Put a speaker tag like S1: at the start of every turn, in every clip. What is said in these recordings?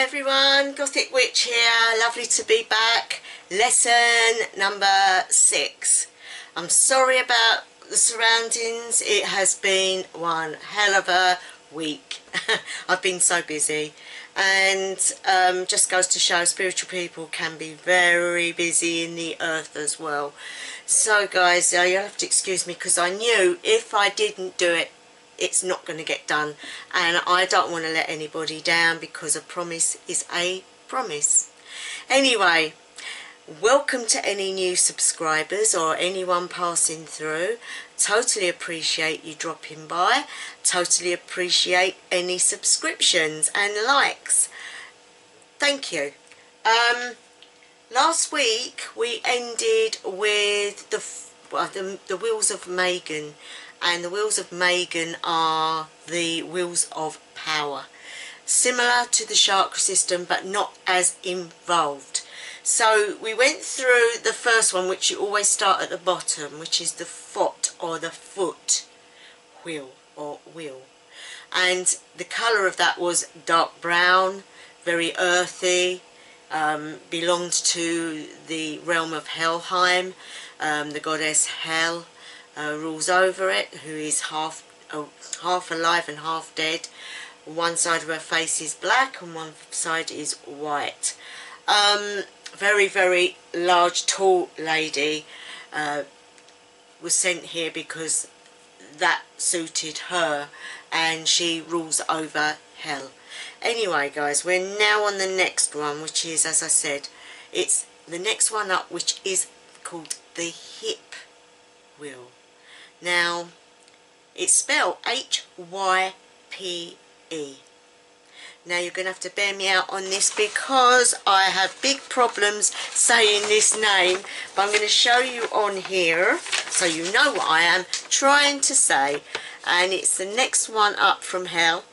S1: Hi everyone, Gothic Witch here, lovely to be back. Lesson number 6. I'm sorry about the surroundings, it has been one hell of a week. I've been so busy, and just goes to show spiritual people can be very busy in the earth as well. So guys, you'll have to excuse me because I knew if I didn't do it, it's not going to get done, and I don't want to let anybody down because a promise is a promise. Anyway, welcome to any new subscribers or anyone passing through. Totally appreciate you dropping by. Totally appreciate any subscriptions and likes. Thank you. Last week we ended with the Wheels of Megan. And the Wheels of Megan are the Wheels of Power. Similar to the chakra system, but not as involved. So we went through the first one, which you always start at the bottom, which is the foot or the foot wheel or wheel. And the colour of that was dark brown, very earthy, belonged to the realm of Helheim, the goddess Hel. Rules over it, who is half alive and half dead. One side of her face is black and one side is white. Very, very large, tall lady was sent here because that suited her, and she rules over Hell. Anyway guys, we're now on the next one, which is, as I said, it's the next one up, which is called the hip wheel. Now, it's spelled Hype. Now, you're going to have to bear me out on this because I have big problems saying this name. But I'm going to show you on here so you know what I am trying to say. And it's the next one up from Hell.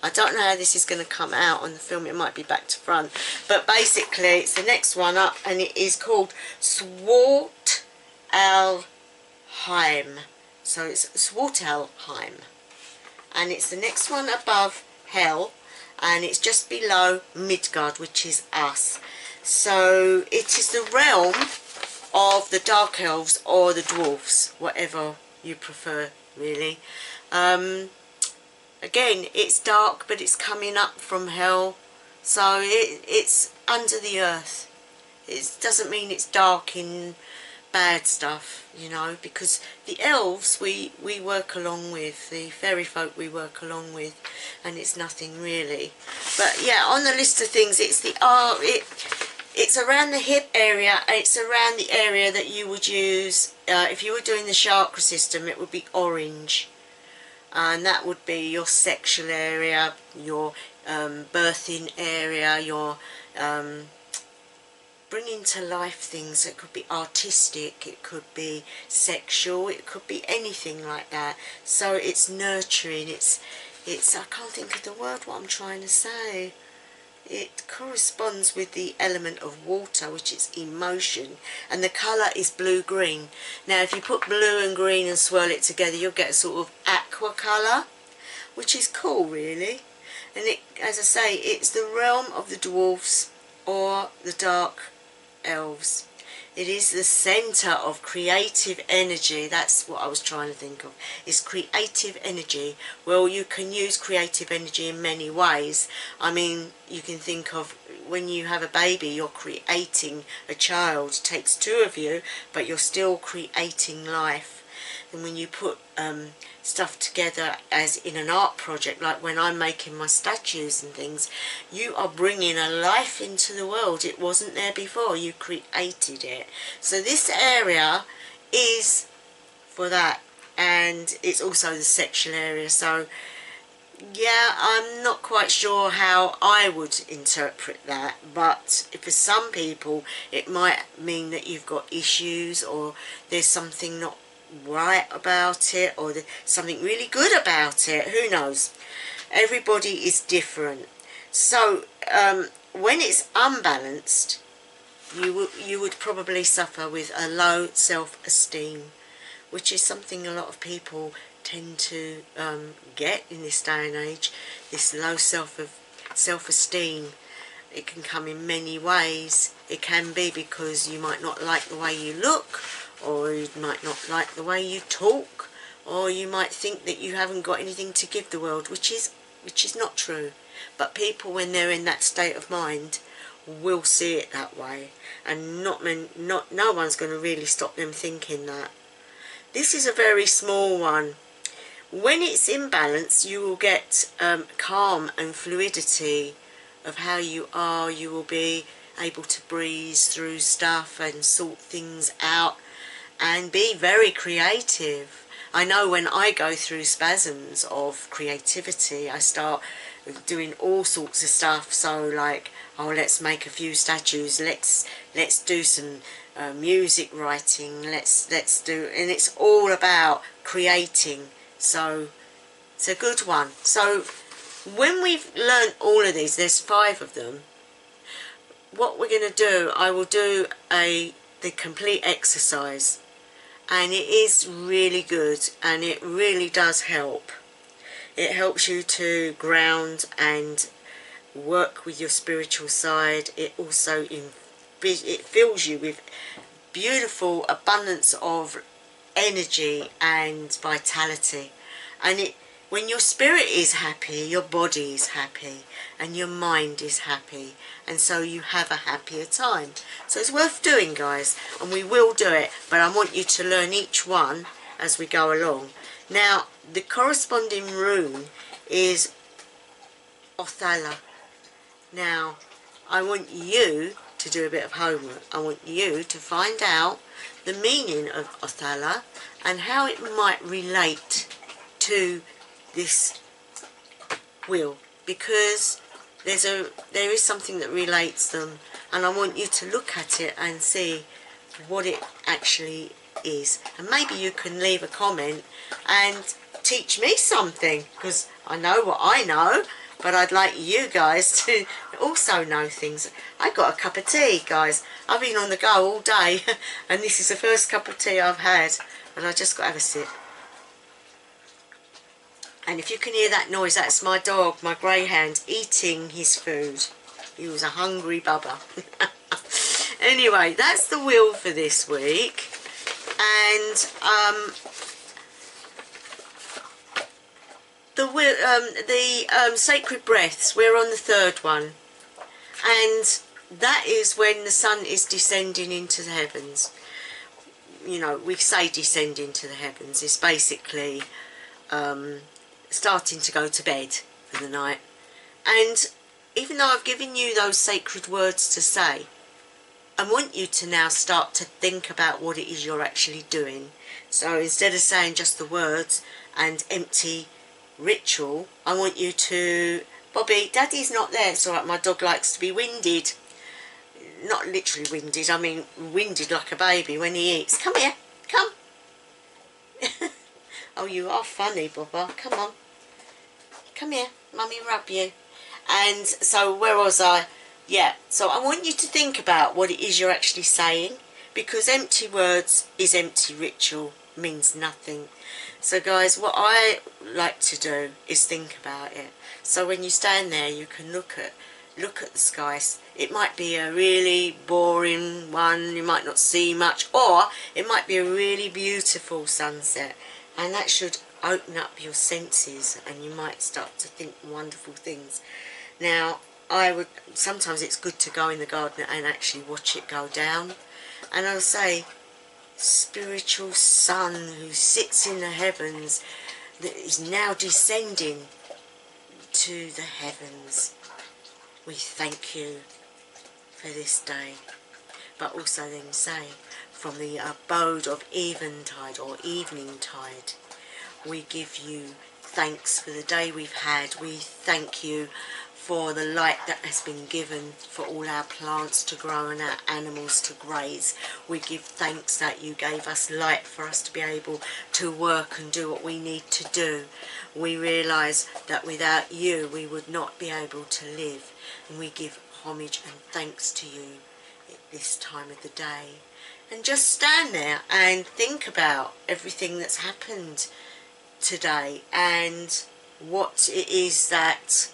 S1: I don't know how this is going to come out on the film. It might be back to front. But basically, it's the next one up, and it is called Svartalfheim. So it's Svartalfheim, and it's the next one above Hell, and it's just below Midgard, which is us. So it is the realm of the dark elves or the dwarfs, whatever you prefer, really. Again, it's dark, but it's coming up from Hell, so it's under the earth. It doesn't mean it's dark in bad stuff, you know, because the elves we work along with, the fairy folk we work along with, and it's nothing really. But yeah, on the list of things, it's the it's around the hip area. It's around the area that you would use if you were doing the chakra system. It would be orange, and that would be your sexual area, your birthing area, your bringing to life things. It could be artistic, it could be sexual, it could be anything like that. So it's nurturing, it's I can't think of the word what I'm trying to say. It corresponds with the element of water, which is emotion, and the colour is blue-green. Now if you put blue and green and swirl it together, you'll get a sort of aqua colour, which is cool really. And it, as I say, it's the realm of the dwarfs or the dark elves. It is the centre of creative energy. That's what I was trying to think of, is creative energy. Well, you can use creative energy in many ways. I mean, you can think of when you have a baby, you're creating a child. It takes two of you, but you're still creating life. And when you put stuff together as in an art project, like when I'm making my statues and things, you are bringing a life into the world. It wasn't there before, you created it. So this area is for that, and it's also the sexual area. So yeah, I'm not quite sure how I would interpret that, but for some people it might mean that you've got issues, or there's something not right about it, or something really good about it. Who knows? Everybody is different. So when it's unbalanced, you would probably suffer with a low self-esteem, which is something a lot of people tend to get in this day and age. This low self-esteem it can come in many ways. It can be because you might not like the way you look, or you might not like the way you talk, or you might think that you haven't got anything to give the world, which is not true. But people, when they're in that state of mind, will see it that way, and no one's going to really stop them thinking that. This is a very small one. When it's in balance, you will get calm and fluidity of how you are. You will be able to breeze through stuff and sort things out and be very creative. I know when I go through spasms of creativity, I start doing all sorts of stuff. So like, oh, let's make a few statues, let's do some music writing, let's do, and it's all about creating. So it's a good one. So when we've learned all of these, there's 5 of them, what we're going to do, I will do the complete exercise, and it is really good, and it really does help. It helps you to ground and work with your spiritual side. It also it fills you with beautiful abundance of energy and vitality, and when your spirit is happy, your body is happy and your mind is happy, and so you have a happier time. So it's worth doing, guys, and we will do it, but I want you to learn each one as we go along. Now the corresponding rune is Othala. Now I want you to do a bit of homework. I want you to find out the meaning of Othala and how it might relate to this wheel, because there is something that relates them, and I want you to look at it and see what it actually is, and maybe you can leave a comment and teach me something, because I know what I know, but I'd like you guys to also know things. I got a cup of tea, guys. I've been on the go all day and this is the first cup of tea I've had, and I just got to have a sip. And if you can hear that noise, that's my dog, my greyhound, eating his food. He was a hungry bubba. Anyway, that's the wheel for this week. And the sacred breaths, we're on the 3rd one. And that is when the sun is descending into the heavens. You know, we say descend into the heavens. It's basically starting to go to bed for the night. And even though I've given you those sacred words to say, I want you to now start to think about what it is you're actually doing. So instead of saying just the words and empty ritual, I want you to... Bobby, Daddy's not there. It's alright, my dog likes to be winded. Not literally winded, I mean winded like a baby when he eats. Come here, come. Oh, you are funny, Bubba. Come on. Come here, Mummy rub you. And so where was I? Yeah, so I want you to think about what it is you're actually saying, because empty words is empty ritual, means nothing. So guys, what I like to do is think about it. So when you stand there, you can look at the skies. It might be a really boring one, you might not see much, or it might be a really beautiful sunset, and that should open up your senses and you might start to think wonderful things. Now, sometimes it's good to go in the garden and actually watch it go down, and I'll say, spiritual sun who sits in the heavens, that is now descending to the heavens, we thank you for this day. But also then say, from the abode of eventide or evening tide, we give you thanks for the day we've had. We thank you for the light that has been given for all our plants to grow and our animals to graze. We give thanks that you gave us light for us to be able to work and do what we need to do. We realise that without you we would not be able to live, and we give homage and thanks to you at this time of the day. And just stand there and think about everything that's happened today and what it is that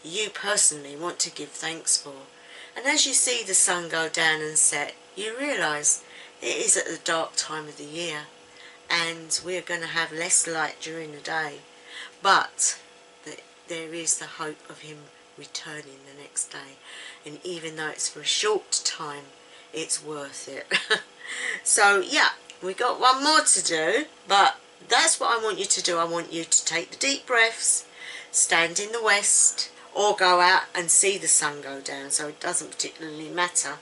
S1: you personally want to give thanks for. And as you see the sun go down and set, you realise it is at the dark time of the year, and we're going to have less light during the day, but there is the hope of him returning the next day, and even though it's for a short time, it's worth it. So yeah, we got one more to do, but that's what I want you to do. I want you to take the deep breaths, stand in the west, or go out and see the sun go down. So it doesn't particularly matter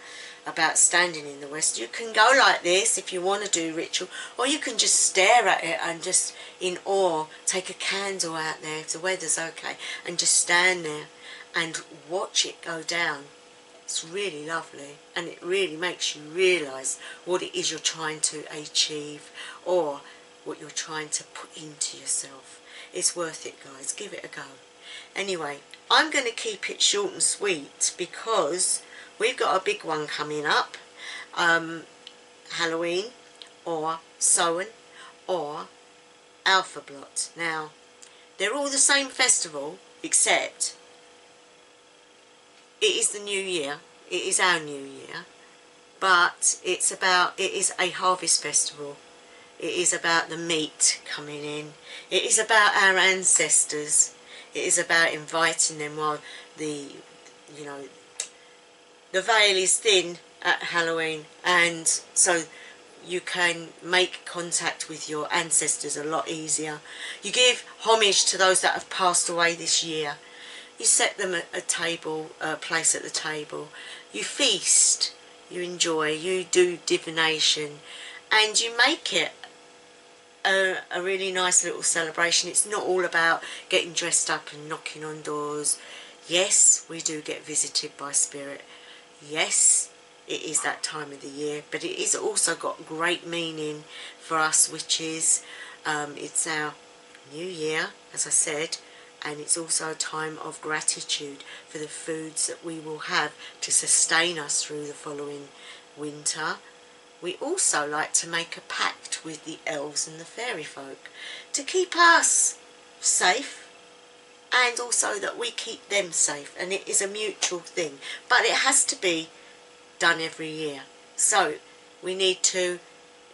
S1: about standing in the west. You can go like this if you want to do ritual, or you can just stare at it and just in awe take a candle out there if the weather's okay, and just stand there and watch it go down. It's really lovely, and it really makes you realise what it is you're trying to achieve, or what you're trying to put into yourself. It's worth it, guys. Give it a go. Anyway, I'm going to keep it short and sweet because we've got a big one coming up. Halloween, or Samhain, or Alpha Blot. Now, they're all the same festival, except it is the new year. It is our new year, but it is a harvest festival. It is about the meat coming in. It is about our ancestors. It is about inviting them while the veil is thin at Halloween, and so you can make contact with your ancestors a lot easier. You give homage to those that have passed away this year. You set them a place at the table. You feast, you enjoy, you do divination, and you make it a really nice little celebration. It's not all about getting dressed up and knocking on doors. Yes, we do get visited by spirit. Yes, it is that time of the year, but it is also got great meaning for us witches. It's our new year, as I said, and it's also a time of gratitude for the foods that we will have to sustain us through the following winter. We also like to make a pact with the elves and the fairy folk to keep us safe, and also that we keep them safe, and it is a mutual thing, but it has to be done every year. So we need to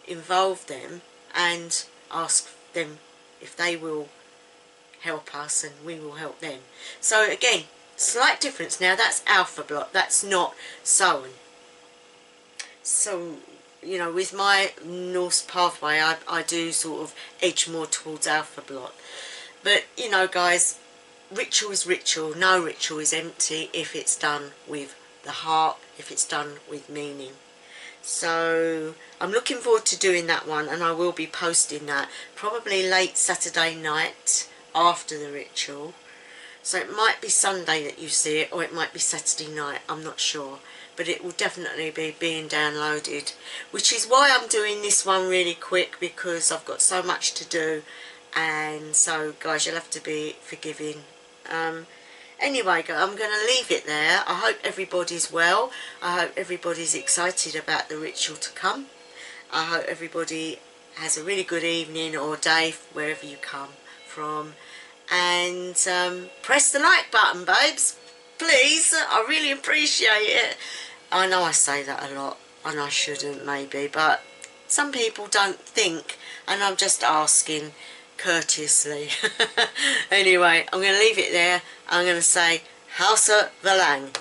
S1: involve them and ask them if they will help us, and we will help them. So again, slight difference. Now that's Alpha Blot, that's not Samhain. So, you know, with my Norse pathway, I do sort of edge more towards Alpha Blot. But, you know, guys, ritual is ritual. No ritual is empty if it's done with the heart, if it's done with meaning. So I'm looking forward to doing that one, and I will be posting that probably late Saturday night after the ritual. So it might be Sunday that you see it, or it might be Saturday night, I'm not sure. But it will definitely be being downloaded, which is why I'm doing this one really quick, because I've got so much to do. And so, guys, you'll have to be forgiving. Anyway, I'm going to leave it there. I hope everybody's well. I hope everybody's excited about the ritual to come. I hope everybody has a really good evening or day wherever you come from. And press the like button, babes. Please, I really appreciate it. I know I say that a lot, and I shouldn't maybe, but some people don't think, and I'm just asking courteously. Anyway, I'm going to leave it there. I'm going to say Hausa Verlang.